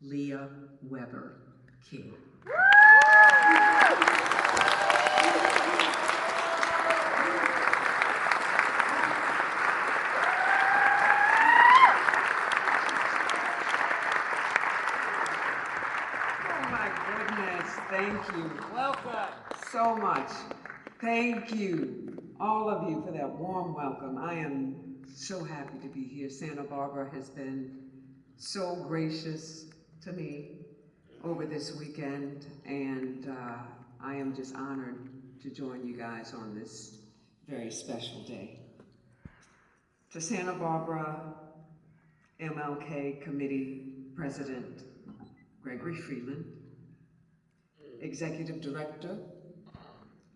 Leah King. Thank you. Welcome. So much. Thank you, all of you, for that warm welcome. I am so happy to be here. Santa Barbara has been so gracious to me over this weekend, and I am just honored to join you guys on this very special day. To Santa Barbara MLK Committee President Gregory Freeland, Executive Director,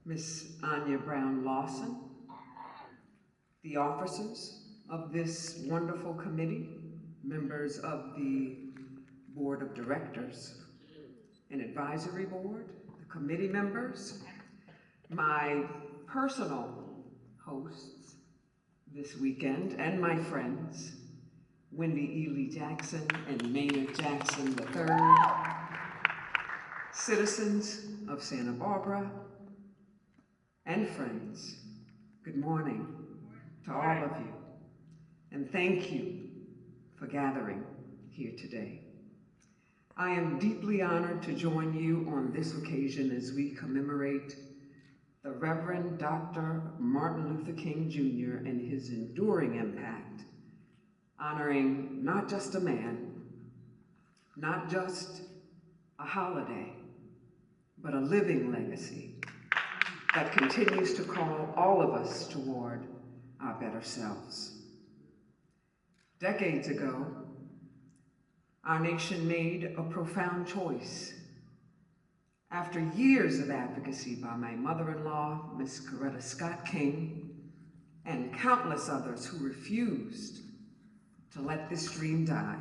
Ms. Anya Brown Lawson, the officers of this wonderful committee, members of the Board of Directors and Advisory Board, the committee members, my personal hosts this weekend, and my friends, Wendy Ely Jackson and Maynard Jackson III, citizens of Santa Barbara, and friends, good morning to all of you, and thank you for gathering here today. I am deeply honored to join you on this occasion as we commemorate the Reverend Dr. Martin Luther King Jr. and his enduring impact, honoring not just a man, not just a holiday, but a living legacy that continues to call all of us toward our better selves. Decades ago, our nation made a profound choice. After years of advocacy by my mother-in-law, Miss Coretta Scott King, and countless others who refused to let this dream die,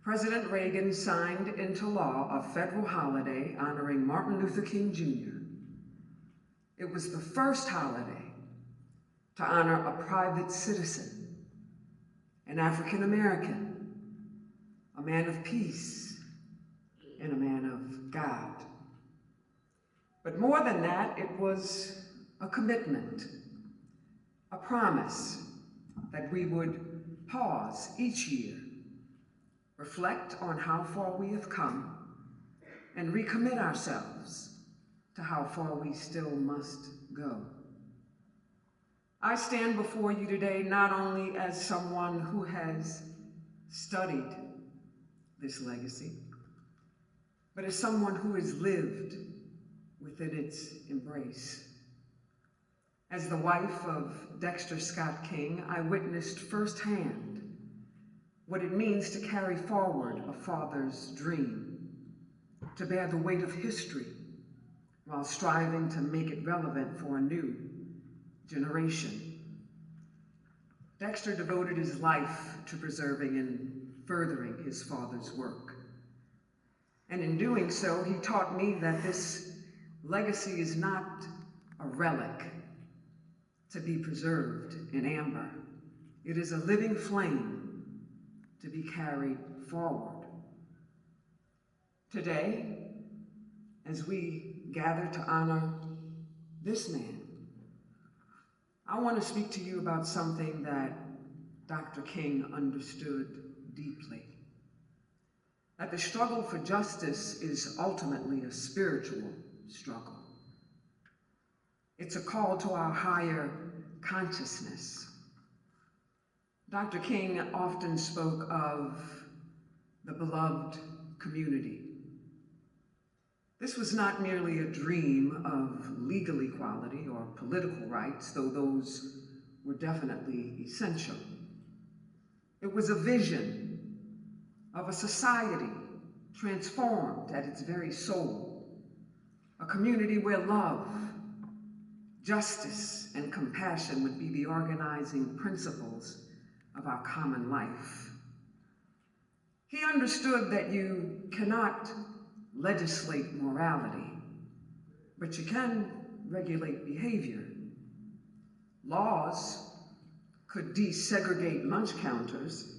President Reagan signed into law a federal holiday honoring Martin Luther King Jr. It was the first holiday to honor a private citizen, an African American, a man of peace, and a man of God. But more than that, it was a commitment, a promise that we would pause each year, reflect on how far we have come, and recommit ourselves to how far we still must go. I stand before you today not only as someone who has studied this legacy, but as someone who has lived within its embrace. As the wife of Dexter Scott King, I witnessed firsthand what it means to carry forward a father's dream, to bear the weight of history while striving to make it relevant for a new generation. Dexter devoted his life to preserving and furthering his father's work. And in doing so, he taught me that this legacy is not a relic to be preserved in amber. It is a living flame to be carried forward. Today, as we gather to honor this man, I want to speak to you about something that Dr. King understood deeply. That the struggle for justice is ultimately a spiritual struggle. It's a call to our higher consciousness. Dr. King often spoke of the beloved community. This was not merely a dream of legal equality or political rights, though those were definitely essential. It was a vision of a society transformed at its very soul, a community where love, justice, and compassion would be the organizing principles of our common life. He understood that you cannot legislate morality, but you can regulate behavior. Laws could desegregate lunch counters,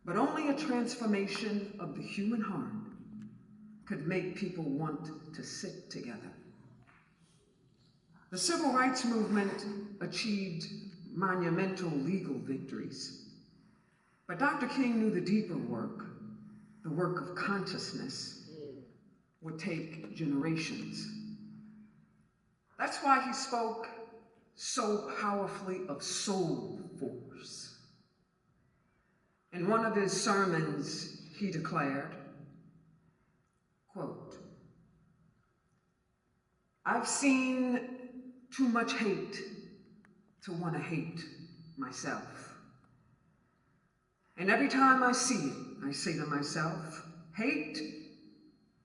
But only a transformation of the human heart could make people want to sit together. The civil rights movement achieved monumental legal victories, but Dr. King knew the deeper work, the work of consciousness, would take generations. That's why he spoke so powerfully of soul force. In one of his sermons, he declared, quote, "I've seen too much hate to want to hate myself. And every time I see it, I say to myself, hate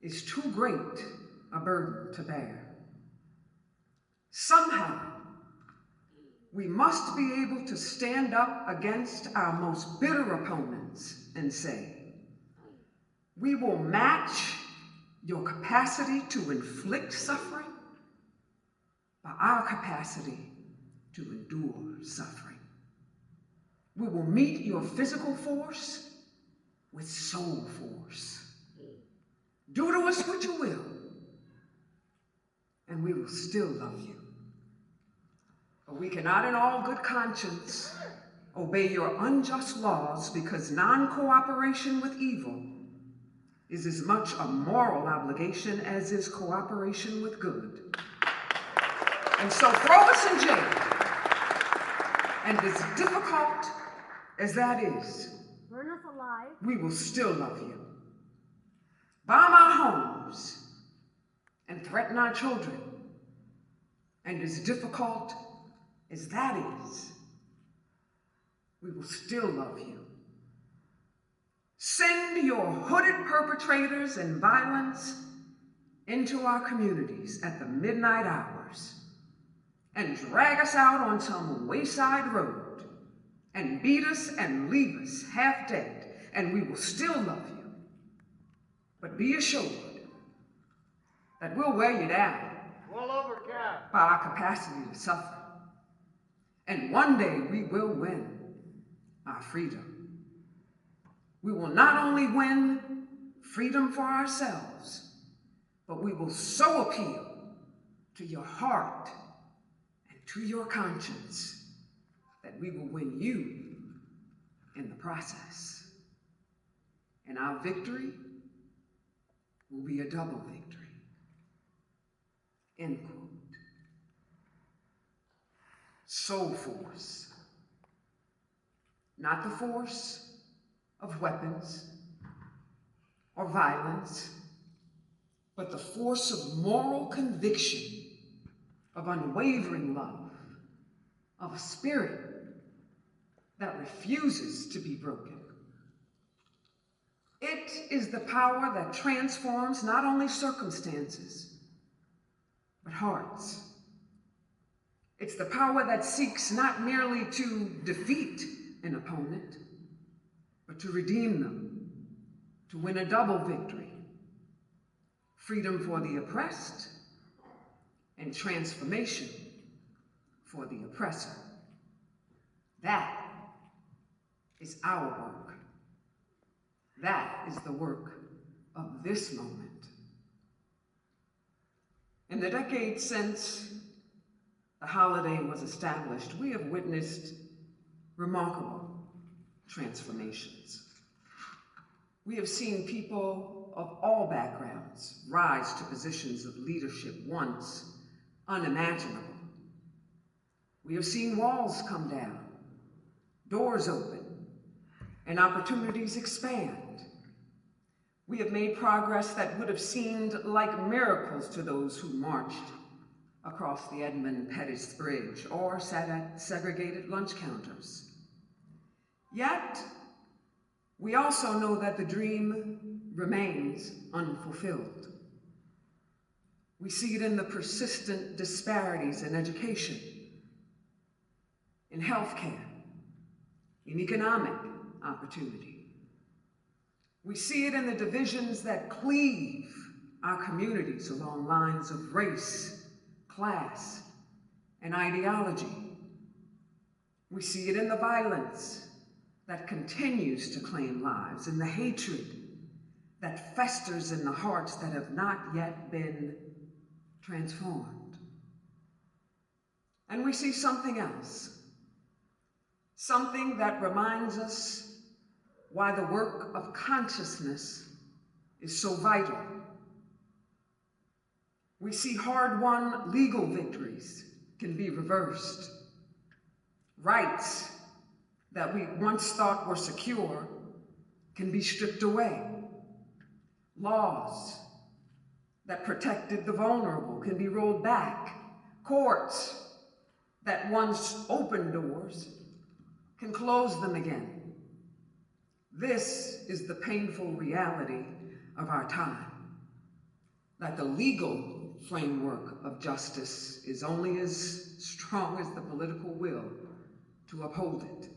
is too great a burden to bear. Somehow, we must be able to stand up against our most bitter opponents and say, we will match your capacity to inflict suffering by our capacity to endure suffering. We will meet your physical force with soul force. Do to us what you will, and we will still love you. But we cannot in all good conscience obey your unjust laws, because non-cooperation with evil is as much a moral obligation as is cooperation with good. And so throw us in jail. And as difficult as that is, burn us alive, we will still love you. Bomb our homes and threaten our children. And as difficult as that is, we will still love you. Send your hooded perpetrators and violence into our communities at the midnight hours and drag us out on some wayside road and beat us and leave us half dead, and we will still love you. But be assured that we'll wear you down by our capacity to suffer. And one day we will win our freedom. We will not only win freedom for ourselves, but we will so appeal to your heart and to your conscience that we will win you in the process. And our victory will be a double victory. End quote. Soul force. Not the force of weapons or violence, but the force of moral conviction, of unwavering love, of a spirit that refuses to be broken. It is the power that transforms not only circumstances, but hearts. It's the power that seeks not merely to defeat an opponent, but to redeem them, to win a double victory. Freedom for the oppressed and transformation for the oppressor. That is our work. That is the work of this moment. In the decades since the holiday was established, we have witnessed remarkable transformations. We have seen people of all backgrounds rise to positions of leadership once unimaginable. We have seen walls come down, doors open, and opportunities expand. We have made progress that would have seemed like miracles to those who marched across the Edmund Pettus Bridge or sat at segregated lunch counters. Yet, we also know that the dream remains unfulfilled. We see it in the persistent disparities in education, in healthcare, in economic opportunity. We see it in the divisions that cleave our communities along lines of race, class, and ideology. We see it in the violence that continues to claim lives and the hatred that festers in the hearts that have not yet been transformed. And we see something else, something that reminds us why the work of consciousness is so vital. We see hard-won legal victories can be reversed. Rights that we once thought were secure can be stripped away. Laws that protected the vulnerable can be rolled back. Courts that once opened doors can close them again. This is the painful reality of our time, that the legal framework of justice is only as strong as the political will to uphold it.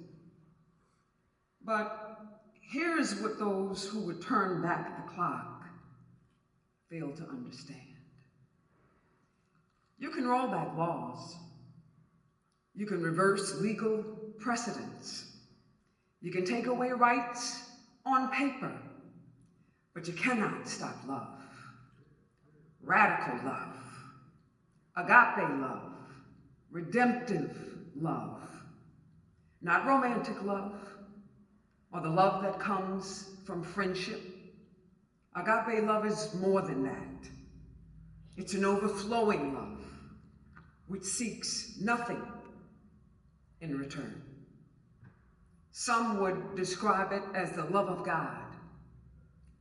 But here's what those who would turn back the clock fail to understand. You can roll back laws. You can reverse legal precedents. You can take away rights on paper, but you cannot stop love. Radical love, agape love, redemptive love, not romantic love or the love that comes from friendship. Agape love is more than that. It's an overflowing love which seeks nothing in return. Some would describe it as the love of God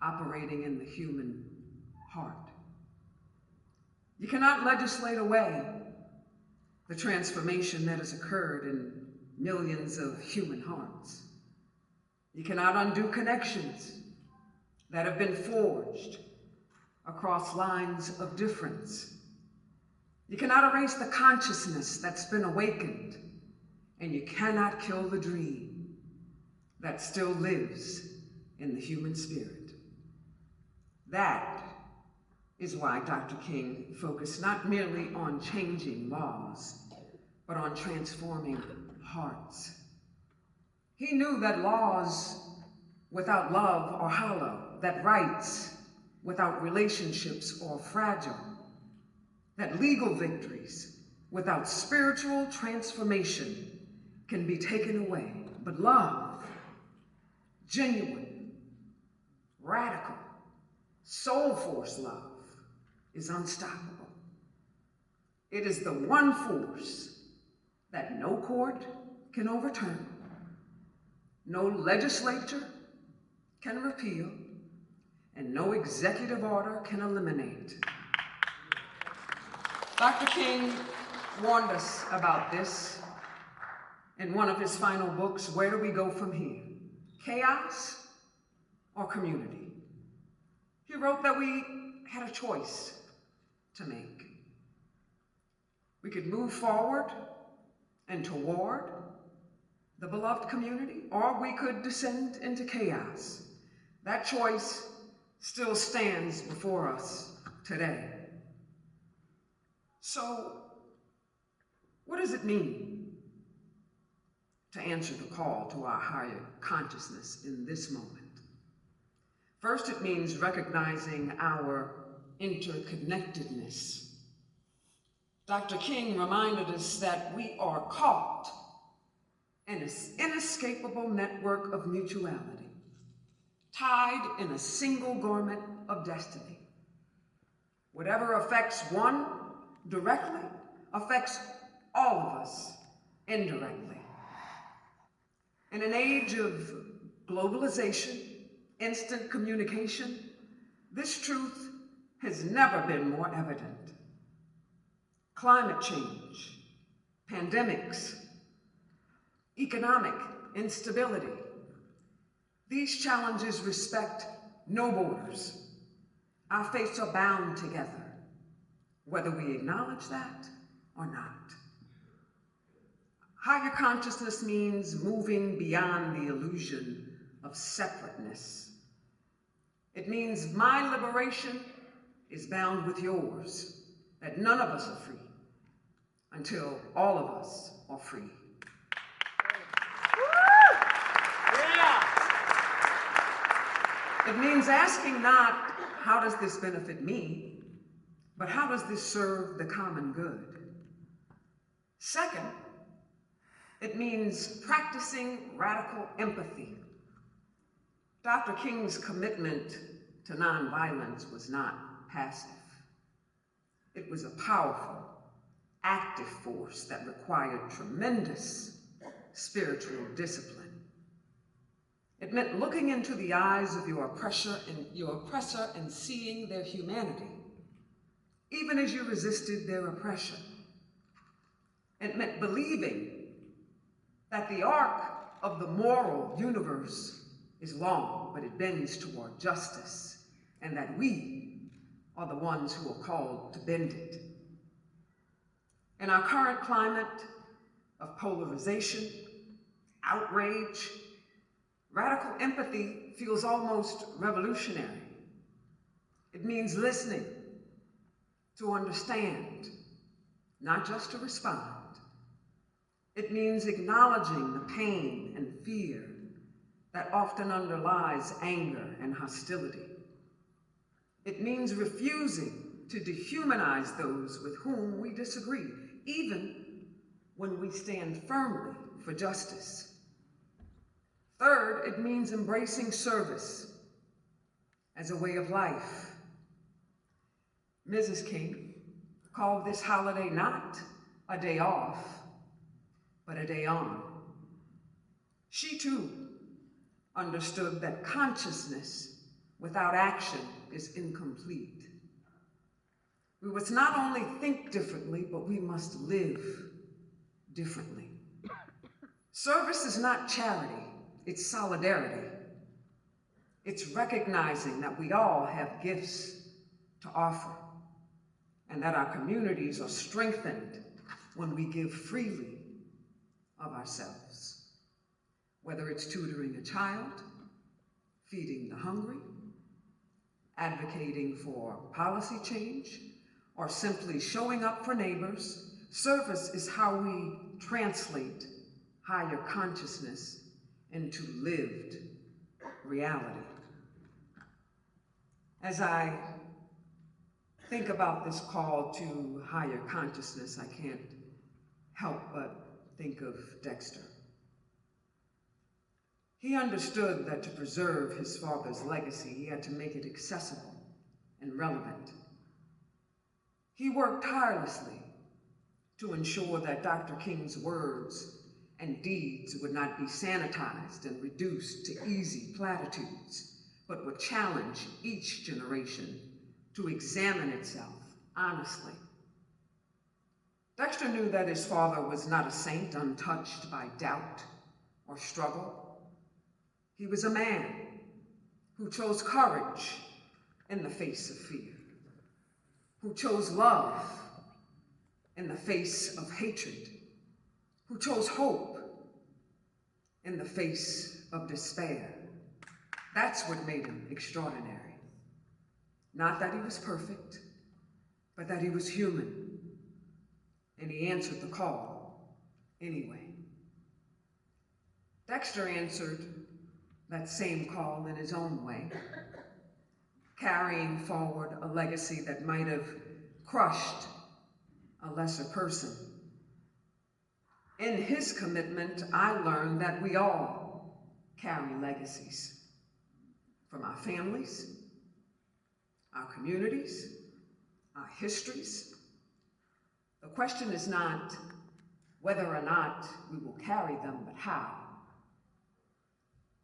operating in the human heart. You cannot legislate away the transformation that has occurred in millions of human hearts. You cannot undo connections that have been forged across lines of difference. You cannot erase the consciousness that's been awakened, and you cannot kill the dream that still lives in the human spirit. That is why Dr. King focused not merely on changing laws, but on transforming hearts. He knew that laws without love are hollow, that rights without relationships are fragile, that legal victories without spiritual transformation can be taken away. But love, genuine, radical, soul force love, is unstoppable. It is the one force that no court can overturn, no legislature can repeal, and no executive order can eliminate. Dr. King warned us about this in one of his final books, Where Do We Go From Here? Chaos or Community? He wrote that we had a choice to make. We could move forward and toward the beloved community, or we could descend into chaos. That choice still stands before us today. So, what does it mean to answer the call to our higher consciousness in this moment? First, it means recognizing our interconnectedness. Dr. King reminded us that we are caught in an inescapable network of mutuality, tied in a single garment of destiny. Whatever affects one directly affects all of us indirectly. In an age of globalization, instant communication, this truth has never been more evident. Climate change, pandemics, economic instability, these challenges respect no borders. Our fates are bound together, whether we acknowledge that or not. Higher consciousness means moving beyond the illusion of separateness. It means my liberation is bound with yours, that none of us are free until all of us are free. Yeah. It means asking not, how does this benefit me, but how does this serve the common good? Second, it means practicing radical empathy. Dr. King's commitment to nonviolence was not passive. It was a powerful, active force that required tremendous spiritual discipline. It meant looking into the eyes of your oppressor and seeing their humanity, even as you resisted their oppression. It meant believing that the arc of the moral universe is long, but it bends toward justice, and that we are the ones who are called to bend it. In our current climate of polarization, outrage, radical empathy feels almost revolutionary. It means listening, to understand, not just to respond. It means acknowledging the pain and fear that often underlies anger and hostility. It means refusing to dehumanize those with whom we disagree, even when we stand firmly for justice. Third, it means embracing service as a way of life. Mrs. King called this holiday not a day off, but a day on. She too understood that consciousness without action is incomplete. We must not only think differently, but we must live differently. Service is not charity, it's solidarity. It's recognizing that we all have gifts to offer, and that our communities are strengthened when we give freely of ourselves. Whether it's tutoring a child, feeding the hungry, advocating for policy change, or simply showing up for neighbors, service is how we translate higher consciousness into lived reality. As I think about this call to higher consciousness, I can't help but think of Dexter. He understood that to preserve his father's legacy, he had to make it accessible and relevant. He worked tirelessly to ensure that Dr. King's words and deeds would not be sanitized and reduced to easy platitudes, but would challenge each generation to examine itself honestly. Dexter knew that his father was not a saint untouched by doubt or struggle. He was a man who chose courage in the face of fear, who chose love in the face of hatred, who chose hope in the face of despair. That's what made him extraordinary. Not that he was perfect, but that he was human, and he answered the call anyway. Dexter answered that same call in his own way, carrying forward a legacy that might have crushed a lesser person. In his commitment, I learned that we all carry legacies from our families, our communities, our histories. The question is not whether or not we will carry them, but how.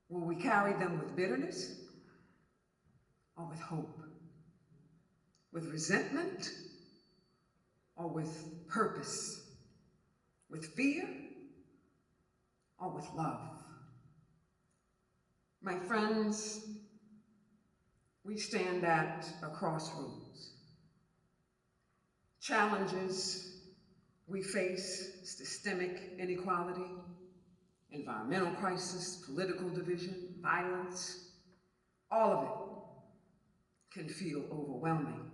Will we carry them with bitterness or with hope? With resentment or with purpose? With fear or with love? My friends, we stand at a crossroads. Challenges we face: systemic inequality, environmental crisis, political division, violence, all of it can feel overwhelming.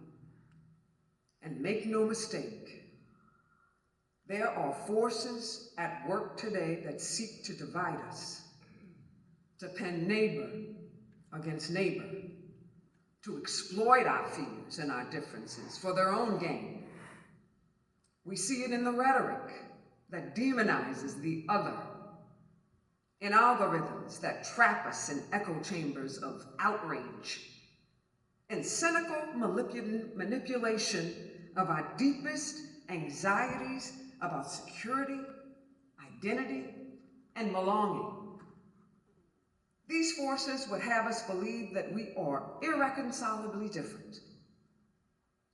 And make no mistake, there are forces at work today that seek to divide us, to pin neighbor against neighbor, to exploit our fears and our differences for their own gain. We see it in the rhetoric that demonizes the other, in algorithms that trap us in echo chambers of outrage, and cynical manipulation of our deepest anxieties about security, identity, and belonging. These forces would have us believe that we are irreconcilably different,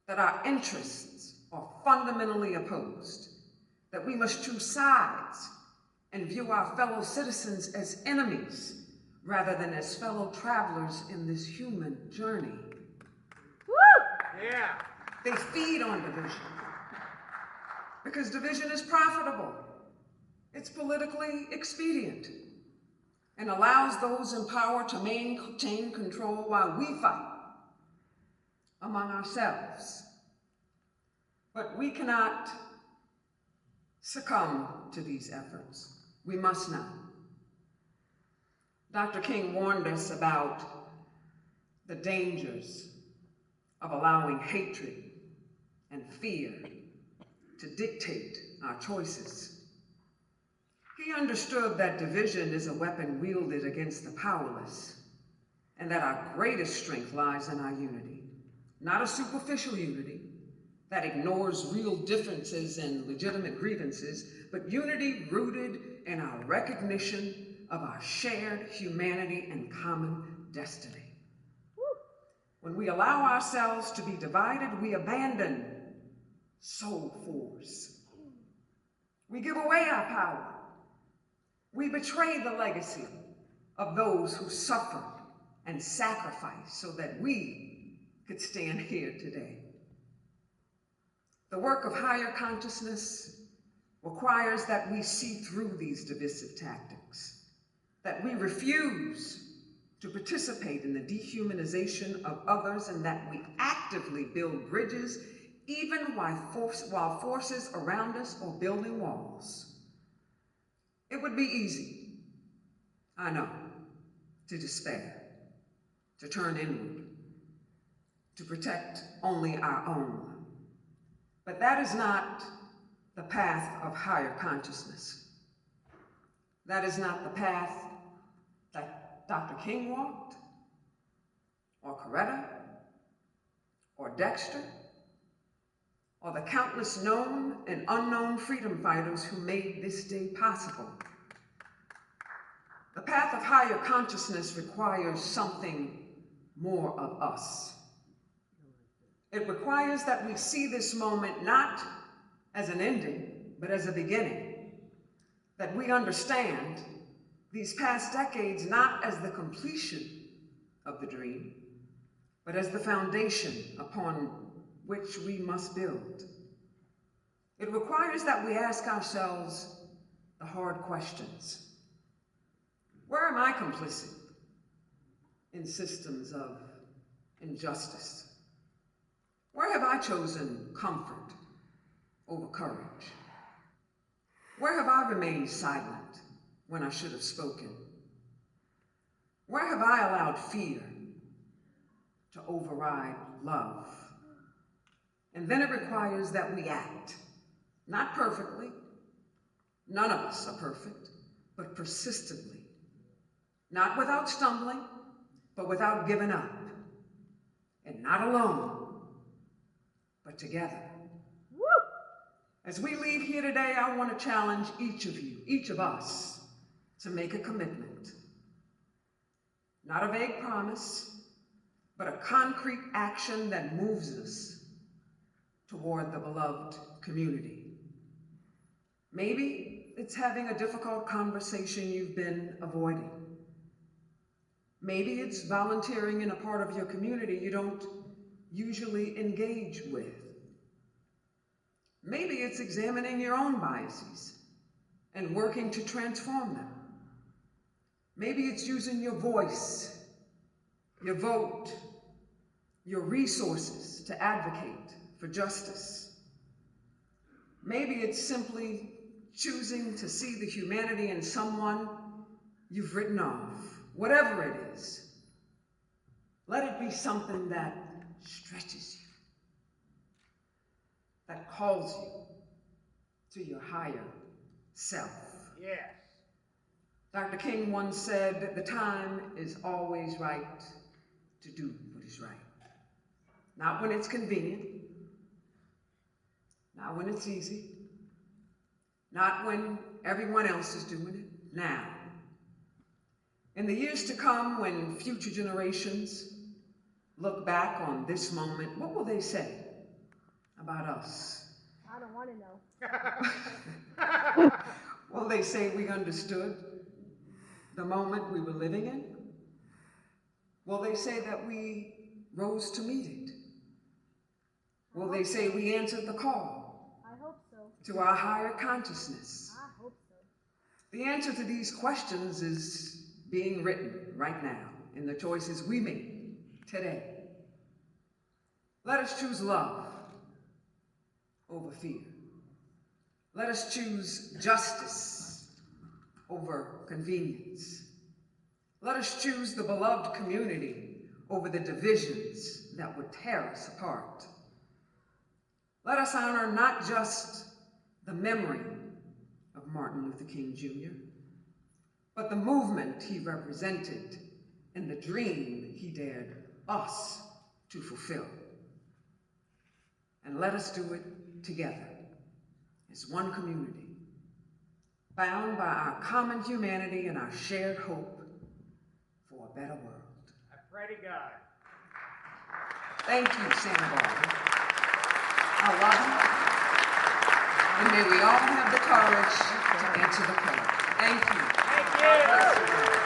that our interests are fundamentally opposed, that we must choose sides and view our fellow citizens as enemies rather than as fellow travelers in this human journey. Woo! Yeah. They feed on division because division is profitable. It's politically expedient and allows those in power to maintain control while we fight among ourselves. But we cannot succumb to these efforts. We must not. Dr. King warned us about the dangers of allowing hatred and fear to dictate our choices. He understood that division is a weapon wielded against the powerless, and that our greatest strength lies in our unity, not a superficial unity that ignores real differences and legitimate grievances, but unity rooted in our recognition of our shared humanity and common destiny. When we allow ourselves to be divided, we abandon soul force. We give away our power. We betray the legacy of those who suffered and sacrificed so that we could stand here today. The work of higher consciousness requires that we see through these divisive tactics, that we refuse to participate in the dehumanization of others, and that we actively build bridges even while forces around us are building walls. It would be easy, I know, to despair, to turn inward, to protect only our own. But that is not the path of higher consciousness. That is not the path that Dr. King walked, or Coretta, or Dexter, or the countless known and unknown freedom fighters who made this day possible. The path of higher consciousness requires something more of us. It requires that we see this moment not as an ending, but as a beginning. That we understand these past decades not as the completion of the dream, but as the foundation upon which we must build. It requires that we ask ourselves the hard questions. Where am I complicit in systems of injustice? Where have I chosen comfort over courage? Where have I remained silent when I should have spoken? Where have I allowed fear to override love? And then it requires that we act, not perfectly, none of us are perfect, but persistently, not without stumbling, but without giving up, and not alone, but together. Woo! As we leave here today, I want to challenge each of you, each of us, to make a commitment. Not a vague promise, but a concrete action that moves us toward the beloved community. Maybe it's having a difficult conversation you've been avoiding. Maybe it's volunteering in a part of your community you don't usually engage with. Maybe it's examining your own biases and working to transform them. Maybe it's using your voice, your vote, your resources to advocate for justice. Maybe it's simply choosing to see the humanity in someone you've written off. Whatever it is, Let it be something that stretches you, that calls you to your higher self. Yes. Dr. King once said, the time is always right to do what is right. Not when it's convenient, not when it's easy, not when everyone else is doing it, now. In the years to come, when future generations look back on this moment, what will they say about us? I don't want to know. Will they say we understood the moment we were living in? Will they say that we rose to meet it? Will they say we answered the call? I hope so. To our higher consciousness? I hope so. The answer to these questions is being written right now in the choices we make today. Let us choose love over fear. Let us choose justice over convenience. Let us choose the beloved community over the divisions that would tear us apart. Let us honor not just the memory of Martin Luther King Jr., but the movement he represented and the dream he dared us to fulfill. And let us do it together as one community, bound by our common humanity and our shared hope for a better world. I pray to God. Thank you, Santa Barbara. I love you. And may we all have the courage to answer the call. Thank you. Thank you.